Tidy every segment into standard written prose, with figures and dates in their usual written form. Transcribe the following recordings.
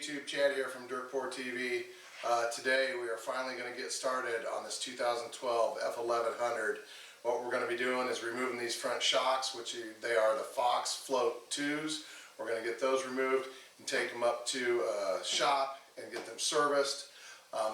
YouTube, Chad here from Dirt Poor TV. Today we are finally going to get started on this 2012 F1100. What we're going to be doing is removing these front shocks, which they are the Fox Float 2s. We're going to get those removed and take them up to a shop and get them serviced.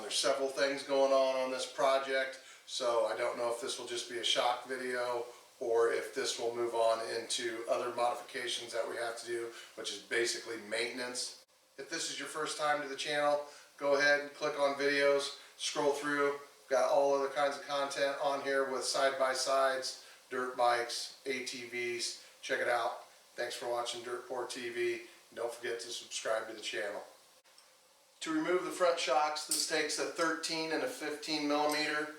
There's several things going on this project, so I don't know if this will just be a shock video or if this will move on into other modifications that we have to do, which is basically maintenance. If this is your first time to the channel, go ahead and click on videos, scroll through. Got all other kinds of content on here with side-by-sides, dirt bikes, ATVs. Check it out. Thanks for watching Dirt Poor TV. And don't forget to subscribe to the channel. To remove the front shocks, this takes a 13 and a 15 millimeter.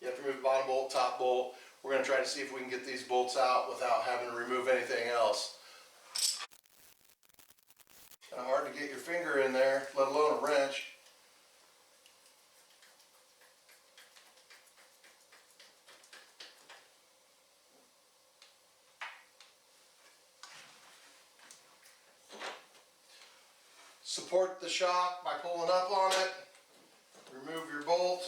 You have to remove the bottom bolt, top bolt. We're going to try to see if we can get these bolts out without having to remove anything else. Kind of hard to get your finger in there, let alone a wrench. Support the shock by pulling up on it. Remove your bolt.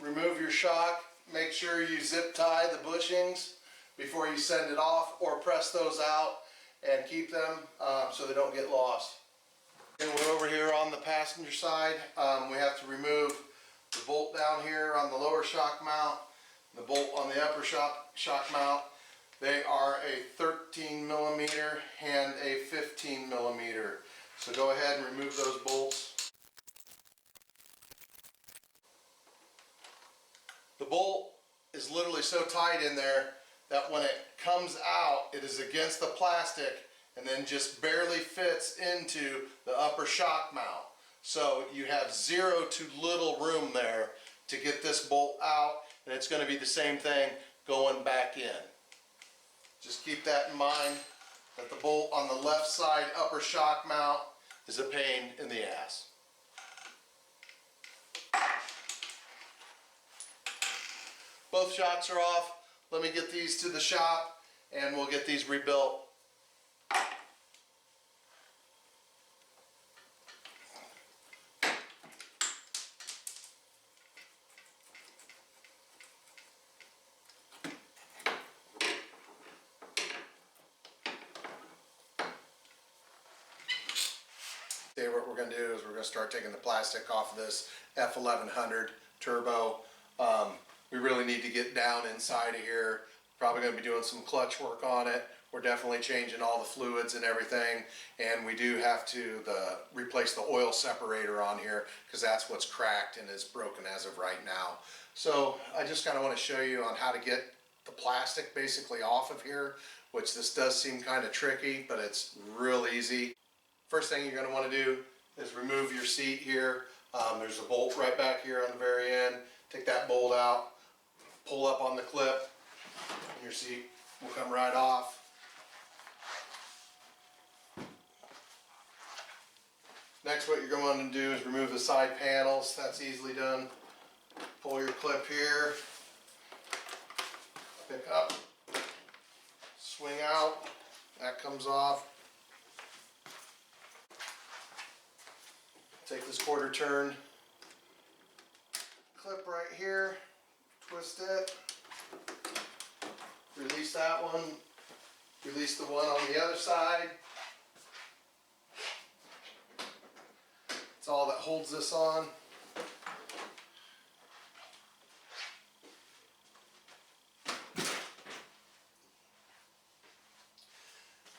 Remove your shock. Make sure you zip tie the bushings before you send it off, or press those out and keep them so they don't get lost. And we're over here on the passenger side. We have to remove the bolt down here on the lower shock mount, the bolt on the upper shock mount. They are a 13 millimeter and a 15 millimeter. So go ahead and remove those bolts. The bolt is literally so tight in there that when it comes out, it is against the plastic and then just barely fits into the upper shock mount. So you have zero to little room there to get this bolt out, and it's going to be the same thing going back in. Just keep that in mind, that the bolt on the left side upper shock mount is a pain in the ass. Both shocks are off. Let me get these to the shop and we'll get these rebuilt. Today what we're going to do is we're going to start taking the plastic off of this F1100 turbo. We really need to get down inside of here. Probably going to be doing some clutch work on it. We're definitely changing all the fluids and everything, and we do have to replace the oil separator on here because that's what's cracked and is broken as of right now. So I just kind of want to show you on how to get the plastic basically off of here, which this does seem kind of tricky, but it's real easy. First thing you're going to want to do is remove your seat here. There's a bolt right back here on the very end. Take that bolt out, pull up on the clip, and your seat will come right off. Next, what you're going to do is remove the side panels. That's easily done. Pull your clip here, pick up, swing out, that comes off. Take this quarter turn, clip right here, twist it, release that one, release the one on the other side. It's all that holds this on.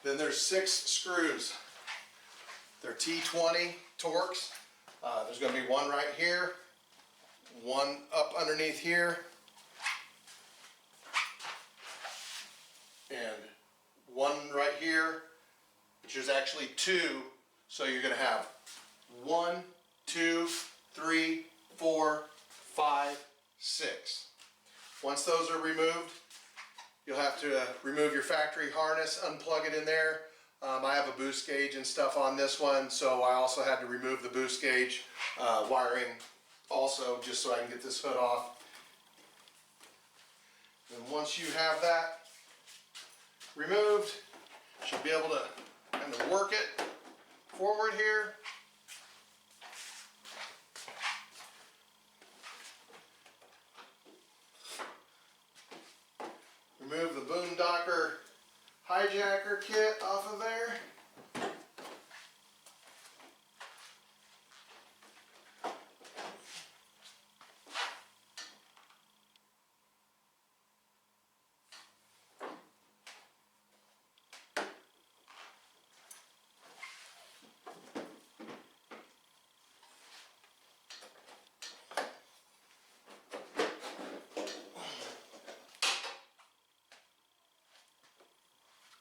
Then there's 6 screws. They're T20 Torx. There's going to be one right here, one up underneath here, and one right here, which is actually two. So you're going to have 1, 2, 3, 4, 5, 6. Once those are removed, you'll have to remove your factory harness, unplug it in there. I have a boost gauge and stuff on this one, so I also had to remove the boost gauge wiring also, just so I can get this hood off. And once you have that removed, you should be able to kind of work it forward here. Remove the Boondocker hijacker kit off of there.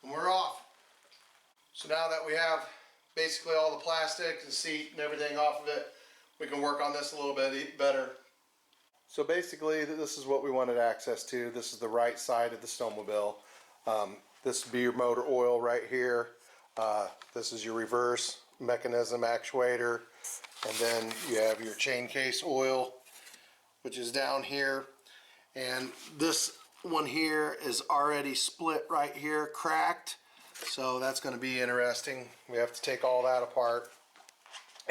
And we're off. So now that we have basically all the plastic, the seat and everything off of it, we can work on this a little bit better. So basically this is what we wanted access to. This is the right side of the snowmobile. This would be your motor oil right here. This is your reverse mechanism actuator. And then you have your chain case oil, which is down here. And this one here is already split right here, cracked. So that's going to be interesting. We have to take all that apart.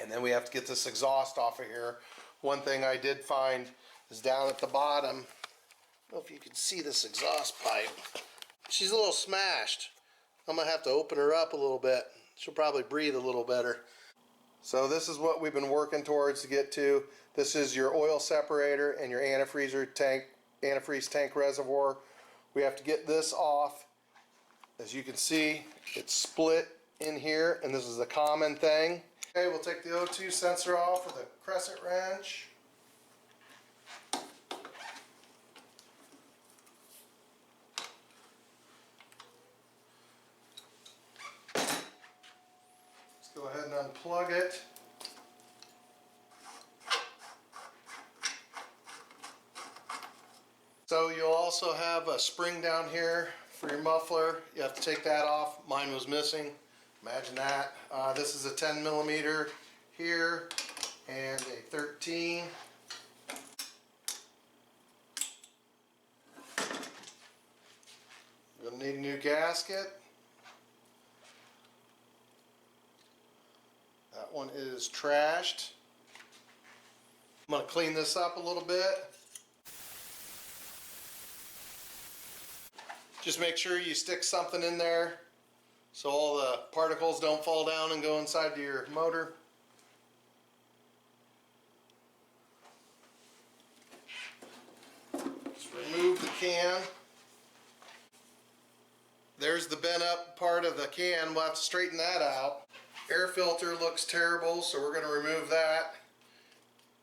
And then we have to get this exhaust off of here. One thing I did find is down at the bottom. I don't know if you can see this exhaust pipe. She's a little smashed. I'm going to have to open her up a little bit. She'll probably breathe a little better. So this is what we've been working towards to get to. This is your oil separator and your antifreeze tank reservoir. We have to get this off. As you can see, it's split in here, and this is a common thing. Okay, we'll take the O2 sensor off with a crescent wrench. Let's go ahead and unplug it. So you'll also have a spring down here for your muffler. You have to take that off. Mine was missing. Imagine that. This is a 10 millimeter here and a 13. You're going to need a new gasket. That one is trashed. I'm going to clean this up a little bit. Just make sure you stick something in there so all the particles don't fall down and go inside to your motor. Just remove the can. There's the bent up part of the can. We'll have to straighten that out. Air filter looks terrible, so we're going to remove that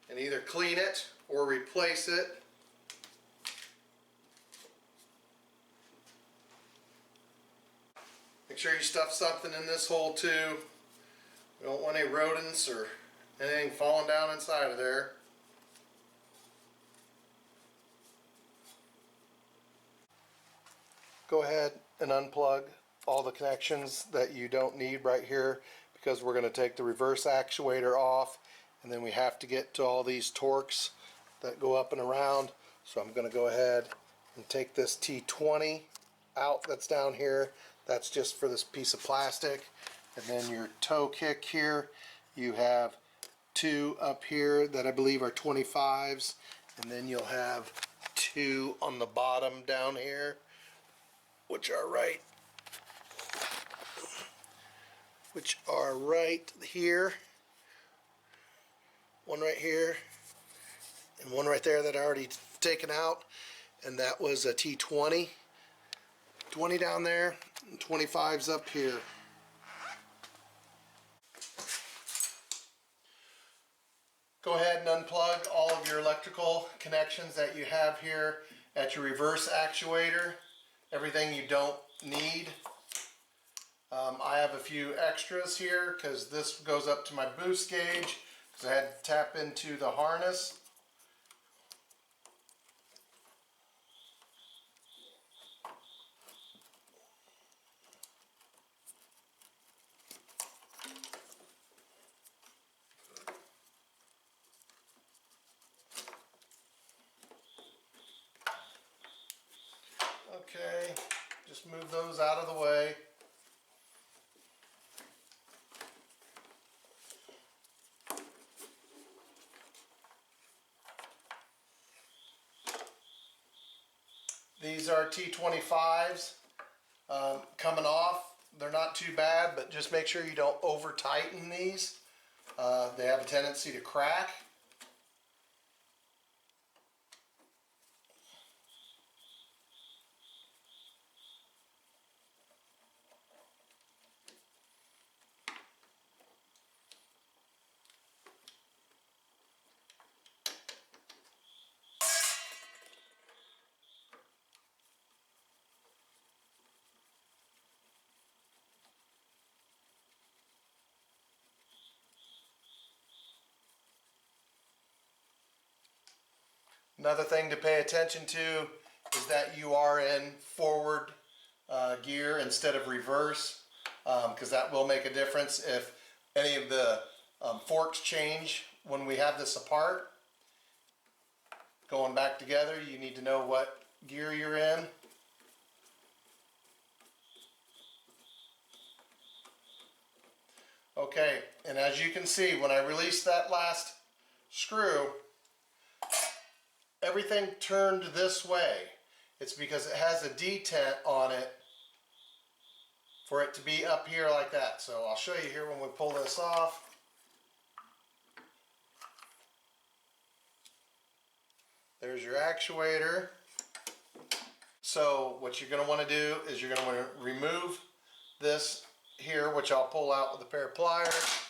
and either clean it or replace it. Make sure you stuff something in this hole too. We don't want any rodents or anything falling down inside of there. Go ahead and unplug all the connections that you don't need right here, because we're going to take the reverse actuator off, and then we have to get to all these torques that go up and around. So I'm going to go ahead and take this T20 out that's down here. That's just for this piece of plastic. And then your toe kick here, you have two up here that I believe are 25s, and then you'll have two on the bottom down here, which are right here. One right here and one right there that I already taken out, and that was a T20. 20 down there and 25s up here. Go ahead and unplug all of your electrical connections that you have here at your reverse actuator. Everything you don't need. I have a few extras here because this goes up to my boost gauge because I had to tap into the harness. Okay, just move those out of the way. These are T25s coming off. They're not too bad, but just make sure you don't over tighten these. They have a tendency to crack. Another thing to pay attention to is that you are in forward gear instead of reverse, because that will make a difference if any of the forks change when we have this apart. Going back together, you need to know what gear you're in. Okay, and as you can see, when I released that last screw, everything turned this way. It's because it has a detent on it for it to be up here like that. So I'll show you here when we pull this off. There's your actuator. So what you're going to want to do is you're going to want to remove this here, which I'll pull out with a pair of pliers.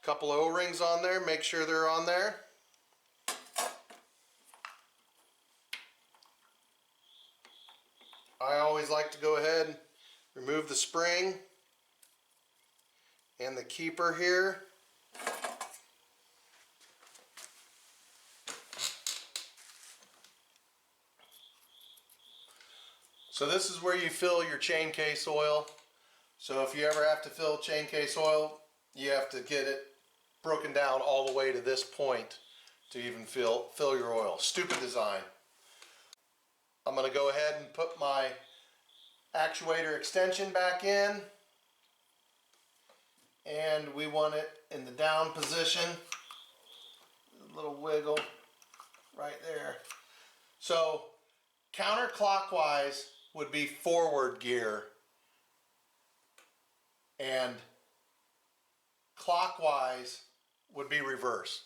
Couple of O-rings on there, make sure they're on there. I always like to go ahead and remove the spring and the keeper here. So this is where you fill your chain case oil. So if you ever have to fill chain case oil, you have to get it broken down all the way to this point to even fill your oil. Stupid design. I'm going to go ahead and put my actuator extension back in, and we want it in the down position. A little wiggle right there. So counterclockwise would be forward gear, and clockwise would be reverse.